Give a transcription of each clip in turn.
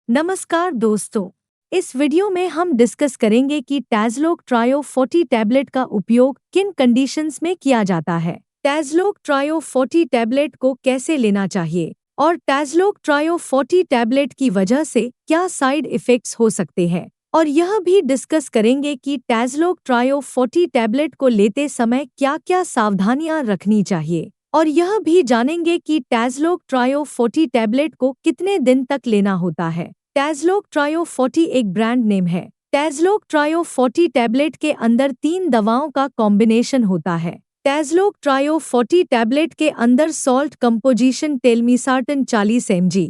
नमस्कार दोस्तों। इस वीडियो में हम डिस्कस करेंगे कि टैज़लोक ट्रायो 40 टैबलेट का उपयोग किन कंडीशंस में किया जाता है। टैज़लोक ट्रायो 40 टैबलेट को कैसे लेना चाहिए और टैज़लोक ट्रायो 40 टैबलेट की वजह से क्या साइड इफ़ेक्ट्स हो सकते हैं, और यह भी डिस्कस करेंगे कि टैज़लोक ट्रायो 40 टैबलेट को लेते समय क्या-क्या सावधानियां रखनी चाहिए, और यह भी जानेंगे कि टैज़लोक ट्रायो 40 टैबलेट को कितने दिन तक लेना होता है। टैज़लोक ट्रायो 40 एक ब्रांड नेम है। टैज़लोक ट्रायो 40 टैबलेट के अंदर 3 दवाओं का कॉम्बिनेशन होता है। टैज़लोक ट्रायो 40 टैबलेट के अंदर salt composition telmisartan 40 mg,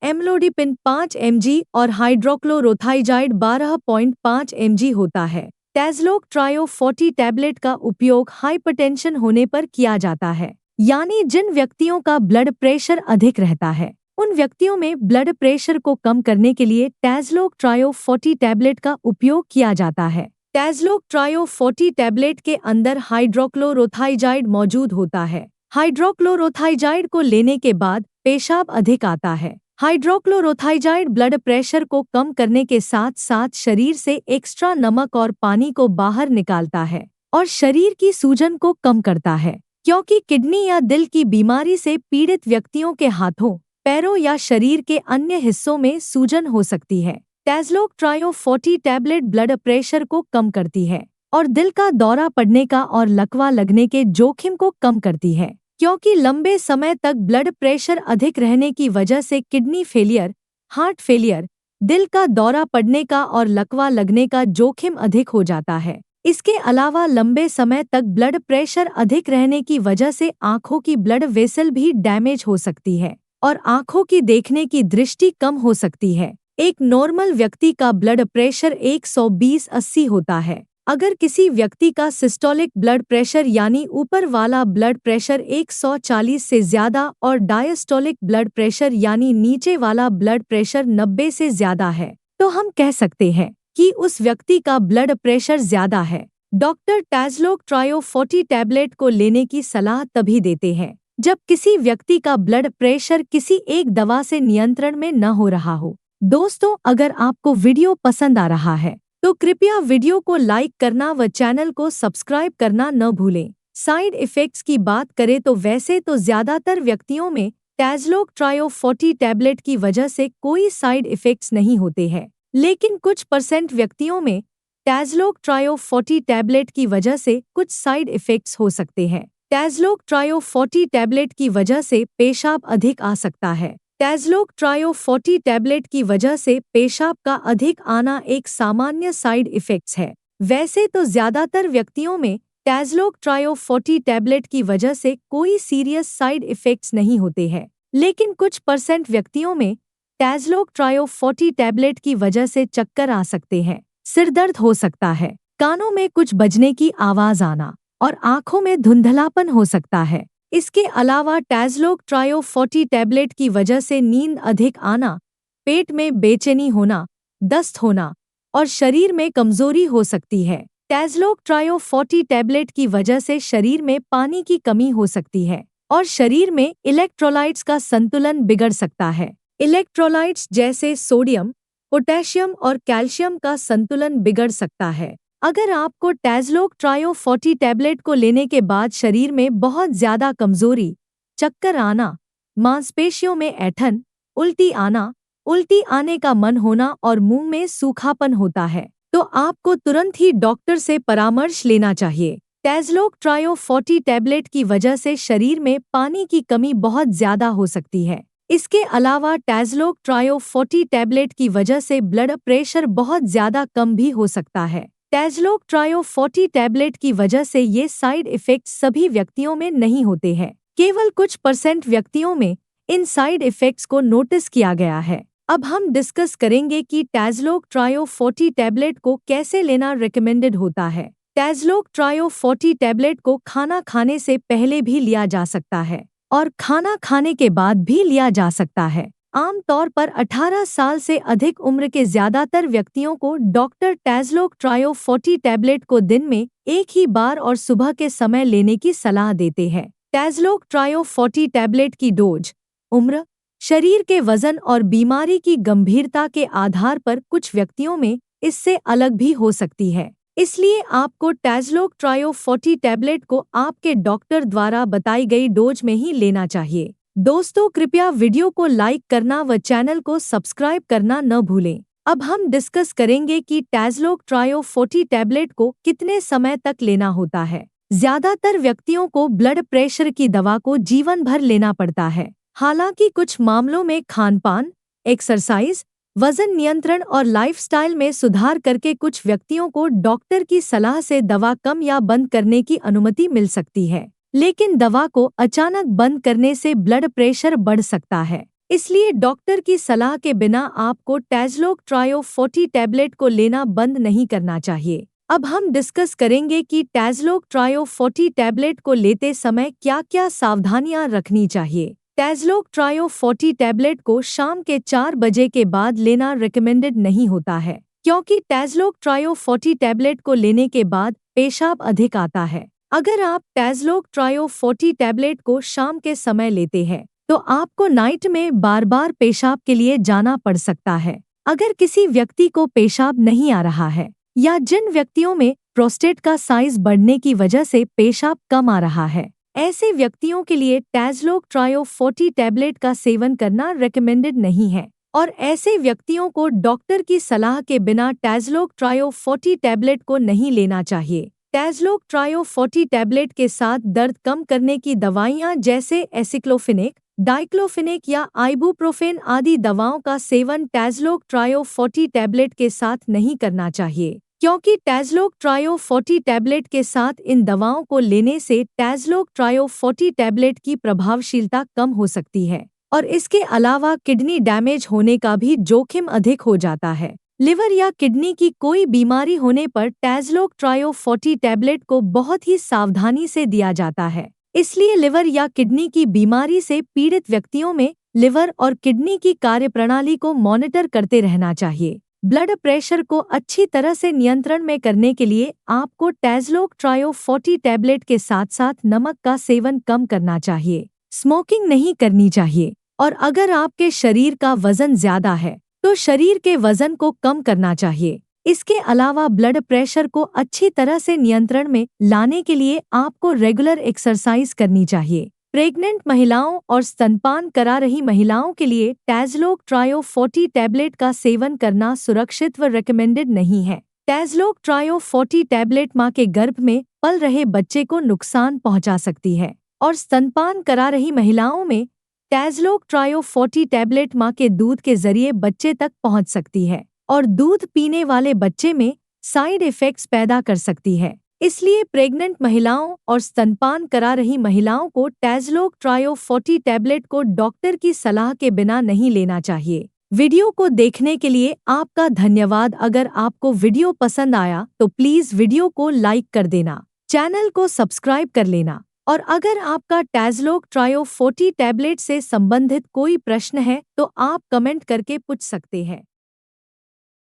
amlodipine 5 mg और हाइड्रोक्लोरोथाइजाइड 12.5 mg होता है। टैज़लोक ट्रायो 40 टैबलेट का उपयोग हाइपरटेंशन होने पर किया जाता है, यानी जिन व्यक्तियों का ब्लड प्रेशर अधिक रहता है उन व्यक्तियों में ब्लड प्रेशर को कम करने के लिए टैज़लोक ट्रायो 40 टैबलेट का उपयोग किया जाता है। टैज़लोक ट्रायो 40 टैबलेट के अंदर हाइड्रोक्लोरोथाइजाइड मौजूद होता है। हाइड्रोक्लोरोथाइजाइड को लेने के बाद पेशाब अधिक आता है। हाइड्रोक्लोरोथाइजाइड ब्लड प्रेशर को कम करने के साथ साथ शरीर से एक्स्ट्रा नमक और पानी को बाहर निकालता है और शरीर की सूजन को कम करता है, क्योंकि किडनी या दिल की बीमारी से पीड़ित व्यक्तियों के हाथों, पैरों या शरीर के अन्य हिस्सों में सूजन हो सकती है। टैज़लोक ट्रायो 40 टैबलेट ब्लड प्रेशर को कम करती है और दिल का दौरा पड़ने का और लकवा लगने के जोखिम को कम करती है, क्योंकि लंबे समय तक ब्लड प्रेशर अधिक रहने की वजह से किडनी फेलियर, हार्ट फेलियर, दिल का दौरा पड़ने का और लकवा लगने का जोखिम अधिक हो जाता है। इसके अलावा लंबे समय तक ब्लड प्रेशर अधिक रहने की वजह से आंखों की ब्लड वेसल भी डैमेज हो सकती है और आंखों की देखने की दृष्टि कम हो सकती है। एक नॉर्मल व्यक्ति का ब्लड प्रेशर 120/80 होता है। अगर किसी व्यक्ति का सिस्टोलिक ब्लड प्रेशर यानी ऊपर वाला ब्लड प्रेशर 140 से ज्यादा और डायस्टोलिक ब्लड प्रेशर यानी नीचे वाला ब्लड प्रेशर 90 से ज्यादा है, तो हम कह सकते हैं कि उस व्यक्ति का ब्लड प्रेशर ज्यादा है। डॉक्टर टैज़लोक ट्रायो 40 टैबलेट को लेने की सलाह तभी देते हैं जब किसी व्यक्ति का ब्लड प्रेशर किसी एक दवा से नियंत्रण में न हो रहा हो। दोस्तों, अगर आपको वीडियो पसंद आ रहा है तो कृपया वीडियो को लाइक करना व चैनल को सब्सक्राइब करना न भूलें। साइड इफ़ेक्ट्स की बात करें तो वैसे तो ज्यादातर व्यक्तियों में टैज़लोक ट्रायो 40 टैबलेट की वजह से कोई साइड इफ़ेक्ट्स नहीं होते हैं, लेकिन कुछ % व्यक्तियों में टैज़लोक ट्रायो 40 टैबलेट की वजह से कुछ साइड इफ़ेक्ट्स हो सकते हैं। टैज़लोक ट्रायो 40 टैबलेट की वजह से पेशाब अधिक आ सकता है। टैज़लोक ट्रायो 40 टैबलेट की वजह से पेशाब का अधिक आना एक सामान्य साइड इफ़ेक्ट्स है। वैसे तो ज्यादातर व्यक्तियों में टैज़लोक ट्रायो 40 टैबलेट की वजह से कोई सीरियस साइड इफ़ेक्ट्स नहीं होते हैं, लेकिन कुछ % व्यक्तियों में टैज़लोक ट्रायो 40 टैबलेट की वजह से चक्कर आ सकते हैं, सिर दर्द हो सकता है, कानों में कुछ बजने की आवाज़ आना और आंखों में धुंधलापन हो सकता है। इसके अलावा टैज़लोक ट्रायो 40 टैबलेट की वजह से नींद अधिक आना, पेट में बेचैनी होना, दस्त होना और शरीर में कमजोरी हो सकती है। टैज़लोक ट्रायो 40 टैबलेट की वजह से शरीर में पानी की कमी हो सकती है और शरीर में इलेक्ट्रोलाइट्स का संतुलन बिगड़ सकता है। इलेक्ट्रोलाइट्स जैसे सोडियम, पोटेशियम और कैल्शियम का संतुलन बिगड़ सकता है। अगर आपको टैज़लोक ट्रायो 40 टैबलेट को लेने के बाद शरीर में बहुत ज्यादा कमजोरी, चक्कर आना, मांसपेशियों में ऐंठन, उल्टी आने का मन होना और मुंह में सूखापन होता है, तो आपको तुरंत ही डॉक्टर से परामर्श लेना चाहिए। टैज़लोक ट्रायो 40 टैबलेट की वजह से शरीर में पानी की कमी बहुत ज्यादा हो सकती है। इसके अलावा टैज़लोक ट्रायो 40 टैबलेट की वजह से ब्लड प्रेशर बहुत ज्यादा कम भी हो सकता है। टैज़लोक ट्रायो 40 टैबलेट की वजह से ये साइड इफ़ेक्ट्स सभी व्यक्तियों में नहीं होते हैं, केवल कुछ % व्यक्तियों में इन साइड इफ़ेक्ट्स को नोटिस किया गया है। अब हम डिस्कस करेंगे कि टैज़लोक ट्रायो 40 टैबलेट को कैसे लेना रिकमेंडेड होता है। टैज़लोक ट्रायो 40 टैबलेट को खाना खाने से पहले भी लिया जा सकता है और खाना खाने के बाद भी लिया जा सकता है। आमतौर पर 18 साल से अधिक उम्र के ज्यादातर व्यक्तियों को डॉक्टर टैज़लोक ट्रायो 40 टैबलेट को दिन में एक ही बार और सुबह के समय लेने की सलाह देते हैं। टैज़लोक ट्रायो 40 टैबलेट की डोज, उम्र, शरीर के वजन और बीमारी की गंभीरता के आधार पर कुछ व्यक्तियों में इससे अलग भी हो सकती है। इसलिए आपको टैज़लोग ट्रायो 40 टैबलेट को आपके डॉक्टर द्वारा बताई गई डोज में ही लेना चाहिए। दोस्तों, कृपया वीडियो को लाइक करना व चैनल को सब्सक्राइब करना न भूलें। अब हम डिस्कस करेंगे कि टैज़लोग ट्रायो 40 टैबलेट को कितने समय तक लेना होता है। ज्यादातर व्यक्तियों को ब्लड प्रेशर की दवा को जीवन भर लेना पड़ता है। हालांकि कुछ मामलों में खानपान, एक्सरसाइज, वजन नियंत्रण और लाइफस्टाइल में सुधार करके कुछ व्यक्तियों को डॉक्टर की सलाह से दवा कम या बंद करने की अनुमति मिल सकती है। लेकिन दवा को अचानक बंद करने से ब्लड प्रेशर बढ़ सकता है। इसलिए डॉक्टर की सलाह के बिना आपको टैज़लोग ट्रायो 40 टैबलेट को लेना बंद नहीं करना चाहिए। अब हम डिस्कस करेंगे कि टैज़लोग ट्रायो 40 टैबलेट को लेते समय क्या-क्या सावधानियां रखनी चाहिए। टैज़लोग ट्रायो 40 टैबलेट को शाम के 4 बजे के बाद लेना रिकमेंडेड नहीं होता है, क्योंकि टैज़लोग ट्रायो 40 टैबलेट को लेने के बाद पेशाब अधिक आता है। अगर आप टैज़लोग ट्रायो 40 टैबलेट को शाम के समय लेते हैं, तो आपको नाइट में बार-बार पेशाब के लिए जाना पड़ सकता है। अगर किसी व्यक्ति को पेशाब नहीं आ रहा है या जिन व्यक्तियों में प्रोस्टेट का साइज बढ़ने की वजह से पेशाब कम आ रहा है, ऐसे व्यक्तियों के लिए टैज़लोग ट्रायो 40 टैबलेट का सेवन करना रिकमेंडेड नहीं है और ऐसे व्यक्तियों को डॉक्टर की सलाह के बिना टैज़लोग ट्रायो 40 टैबलेट को नहीं लेना चाहिए। टैज़लोग ट्रायो 40 टैबलेट के साथ दर्द कम करने की दवाइयां जैसे एसिक्लोफिनेक, डाइक्लोफिनेक या आइबुप्रोफेन आदि दवाओं का सेवन टैज़लोग ट्रायो 40 टैबलेट के साथ नहीं करना चाहिए, क्योंकि टैज़लोग ट्रायो 40 टैबलेट के साथ इन दवाओं को लेने से टैज़लोग ट्रायो 40 टैबलेट की प्रभावशीलता कम हो सकती है और इसके अलावा किडनी डैमेज होने का भी जोखिम अधिक हो जाता है। लिवर या किडनी की कोई बीमारी होने पर टैज़लोग ट्रायो 40 टैबलेट को बहुत ही सावधानी से दिया जाता है। इसलिए लिवर या किडनी की बीमारी से पीड़ित व्यक्तियों में लिवर और किडनी की कार्यप्रणाली को मॉनिटर करते रहना चाहिए। ब्लड प्रेशर को अच्छी तरह से नियंत्रण में करने के लिए आपको टैज़लोग ट्रायो 40 टैबलेट के साथ साथ नमक का सेवन कम करना चाहिए, स्मोकिंग नहीं करनी चाहिए और अगर आपके शरीर का वजन ज्यादा है तो शरीर के वजन को कम करना चाहिए। इसके अलावा ब्लड प्रेशर को अच्छी तरह से नियंत्रण में लाने के लिए आपको रेगुलर एक्सरसाइज करनी चाहिए। प्रेग्नेंट महिलाओं और स्तनपान करा रही महिलाओं के लिए टैज़लोग ट्रायो 40 टैबलेट का सेवन करना सुरक्षित व रिकमेंडेड नहीं है। टैज़लोग ट्रायो 40 टैबलेट मां के गर्भ में पल रहे बच्चे को नुकसान पहुंचा सकती है और स्तनपान करा रही महिलाओं में टैज़लोग ट्रायो 40 टैबलेट मां के दूध के जरिए बच्चे तक पहुंच सकती है और दूध पीने वाले बच्चे में साइड इफेक्ट्स पैदा कर सकती है। इसलिए प्रेग्नेंट महिलाओं और स्तनपान करा रही महिलाओं को टैज़लोग ट्रायो 40 टैबलेट को डॉक्टर की सलाह के बिना नहीं लेना चाहिए। वीडियो को देखने के लिए आपका धन्यवाद। अगर आपको वीडियो पसंद आया तो प्लीज़ वीडियो को लाइक कर देना, चैनल को सब्सक्राइब कर लेना और अगर आपका टैज़लोग ट्रायो 40 टैबलेट से संबंधित कोई प्रश्न है तो आप कमेंट करके पूछ सकते हैं।